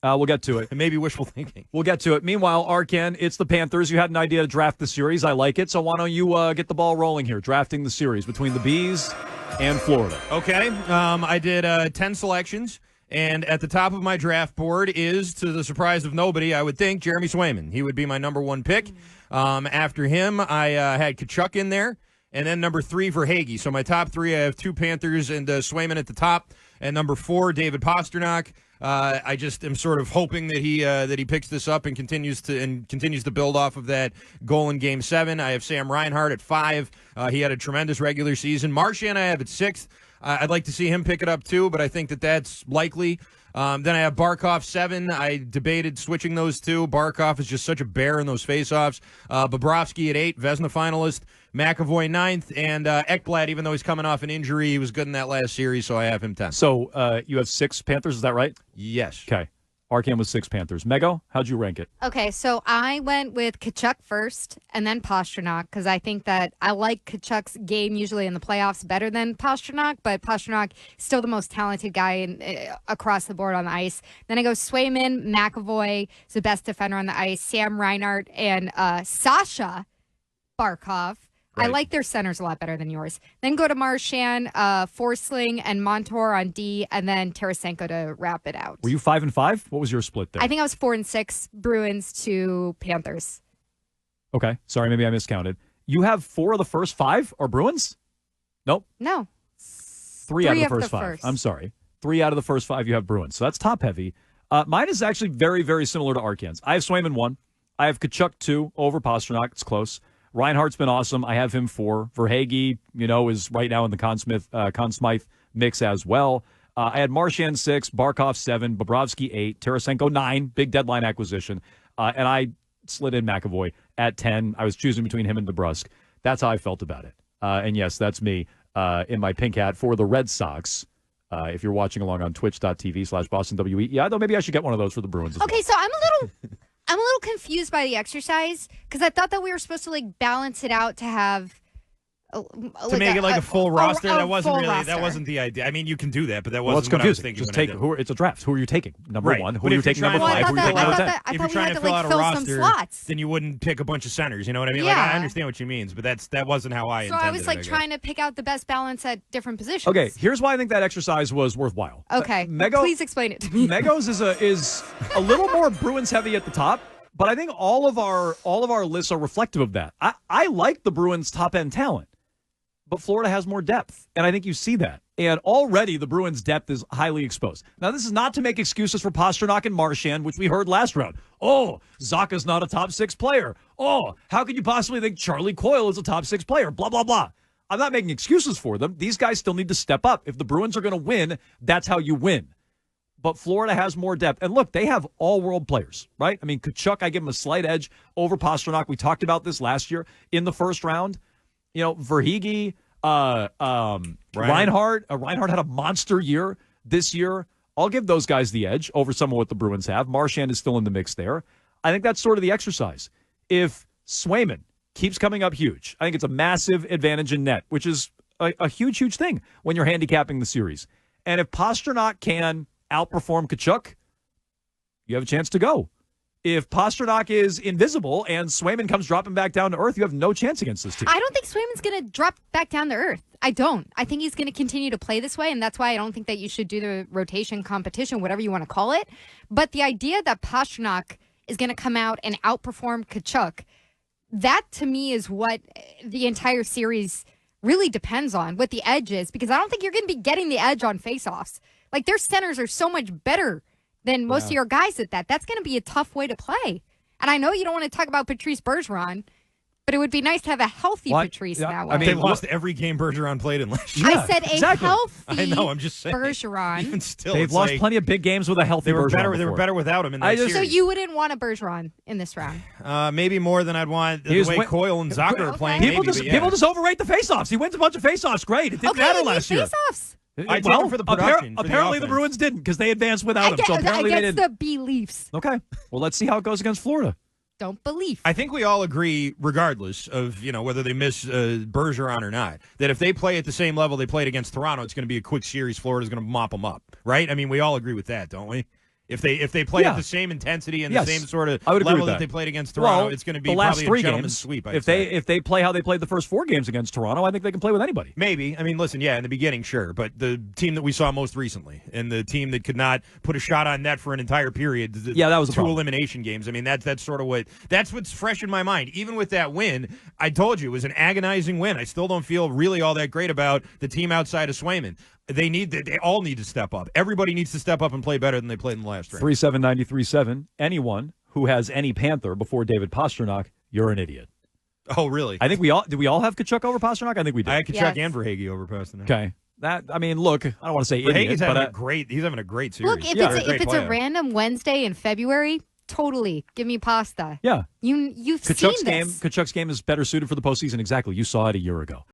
We'll get to it. And maybe wishful thinking. We'll get to it. Meanwhile, Arkan, it's the Panthers. You had an idea to draft the series. I like it. So why don't you get the ball rolling here, drafting the series between the Bees and Florida. Okay. I did 10 selections. And at the top of my draft board is, to the surprise of nobody, I would think, Jeremy Swayman. He would be my number 1 pick. After him, I had Tkachuk in there. And then number 3 for Hagee. So my top 3, I have 2 Panthers and Swayman at the top. And number 4, David Pastrnak. I just am sort of hoping that he picks this up and continues to build off of that goal in Game 7. I have Sam Reinhart at 5. He had a tremendous regular season. Marchand I have at 6th. I'd like to see him pick it up too, but I think that's likely. Then I have Barkov 7. I debated switching those two. Barkov is just such a bear in those faceoffs. Bobrovsky at 8, Vezina finalist. McAvoy 9th, and Ekblad, even though he's coming off an injury, he was good in that last series, so I have him 10th. So you have 6 Panthers, is that right? Yes. Okay. Arkan was 6 Panthers. Mego, how'd you rank it? Okay, so I went with Tkachuk first and then Pastrnak because I think that I like Tkachuk's game usually in the playoffs better than Pastrnak, but Pastrnak is still the most talented guy across the board on the ice. Then I go Swayman, McAvoy is the best defender on the ice, Sam Reinhart, and Sasha Barkov. Right. I like their centers a lot better than yours. Then go to Marchand, Forsling, and Montour on D, and then Tarasenko to wrap it out. Were you 5 and 5? What was your split there? I think I was 4 and 6, Bruins to Panthers. Okay. Sorry, maybe I miscounted. You have 4 of the first 5 are Bruins? Nope. No. 3 out of the first 5. I'm sorry. 3 out of the first 5 you have Bruins. So that's top heavy. Mine is actually very, very similar to Arkan's. I have Swayman 1. I have Tkachuk 2 over Pastrnak. It's close. Reinhardt's been awesome. I have him 4. Verhaeghe, is right now in the Conn Smythe mix as well. I had Marchand 6, Barkov 7, Bobrovsky 8, Tarasenko 9, big deadline acquisition. And I slid in McAvoy at 10. I was choosing between him and DeBrusk. That's how I felt about it. And yes, that's me in my pink hat for the Red Sox. If you're watching along on twitch.tv/BostonWE. Yeah, though maybe I should get one of those for the Bruins as well. So I'm a little confused by the exercise because I thought that we were supposed to balance it out to have make it a full roster. That wasn't the idea. I mean, you can do that, but that wasn't what I was thinking. Just take it's a draft. Who are you taking? Number 1. Who are you taking? Number 5. Who are you taking? Number 10? If you're trying to fill out a roster, then you wouldn't pick a bunch of centers. You know what I mean? Yeah. I understand what you mean, but that wasn't how I intended it. So I was trying to pick out the best balance at different positions. Okay, here's why I think that exercise was worthwhile. Okay, please explain it to me. Mego's is a little more Bruins heavy at the top. But I think all of our lists are reflective of that. I like the Bruins' top-end talent, but Florida has more depth, and I think you see that. And already the Bruins' depth is highly exposed. Now, this is not to make excuses for Pastrnak and Marchand, which we heard last round. Oh, Zacha's not a top 6 player. Oh, how could you possibly think Charlie Coyle is a top 6 player? Blah, blah, blah. I'm not making excuses for them. These guys still need to step up. If the Bruins are going to win, that's how you win. But Florida has more depth. And look, they have all-world players, right? I mean, Tkachuk, I give him a slight edge over Pastrnak. We talked about this last year in the first round. Verhaeghe, Reinhart. Reinhart had a monster year this year. I'll give those guys the edge over some of what the Bruins have. Marchand is still in the mix there. I think that's sort of the exercise. If Swayman keeps coming up huge, I think it's a massive advantage in net, which is a huge, huge thing when you're handicapping the series. And if Pastrnak can outperform Tkachuk, you have a chance to go. If Pastrnak is invisible and Swayman comes dropping back down to earth, you have no chance against this team. I don't think Swayman's going to drop back down to earth. I don't. I think he's going to continue to play this way, and that's why I don't think that you should do the rotation competition, whatever you want to call it. But the idea that Pastrnak is going to come out and outperform Tkachuk, that to me is what the entire series really depends on, what the edge is, because I don't think you're going to be getting the edge on faceoffs. Their centers are so much better than most of your guys at that. That's going to be a tough way to play. And I know you don't want to talk about Patrice Bergeron, but it would be nice to have a healthy Patrice now. I mean, they lost every game Bergeron played in last year. I said healthy I know, I'm just saying. Bergeron. Even still, they've lost plenty of big games with a healthy Bergeron. They were better without him in that series. So you wouldn't want a Bergeron in this round? Maybe more than I'd want the way Coyle and Zacha are playing. People just overrate the faceoffs. He wins a bunch of faceoffs. Great. It didn't matter last year. Faceoffs. I take him for the production. Apparently the Bruins didn't because they advanced without him. So apparently they didn't. The beliefs. Okay. Well, let's see how it goes against Florida. Don't believe. I think we all agree, regardless of whether they miss Bergeron or not, that if they play at the same level they played against Toronto, it's going to be a quick series. Florida's going to mop them up, right? I mean, we all agree with that, don't we? If they play Yeah. at the same intensity and Yes. the same sort of I would agree level with that that. they played against Toronto, Well, it's going to be the last probably three a gentleman's games. sweep. If they play how they played the first 4 games against Toronto, I think they can play with anybody. Maybe. I mean, listen, yeah, in the beginning, sure. But the team that we saw most recently and the team that could not put a shot on net for an entire period, Yeah, that was the 2 problem. elimination games. I mean, that's sort of that's what's fresh in my mind. Even with that win, I told you it was an agonizing win. I still don't feel really all that great about the team outside of Swayman. They all need to step up. Everybody needs to step up and play better than they played in the last round. 37937. Anyone who has any Panther before David Pastrnak, you're an idiot. Oh, really? I think did we all have Kachuk over Pastrnak? I think we did. I had Kachuk Yes. and Verhaeghe over Pastrnak. Okay. Look, I don't want to say Verhaeghe's idiot, having but he's having a great series. Look, if Yeah. it's a random Wednesday in February, totally give me pasta. yeah. You've seen this. Kachuk's game is better suited for the postseason. Exactly. You saw it a year ago.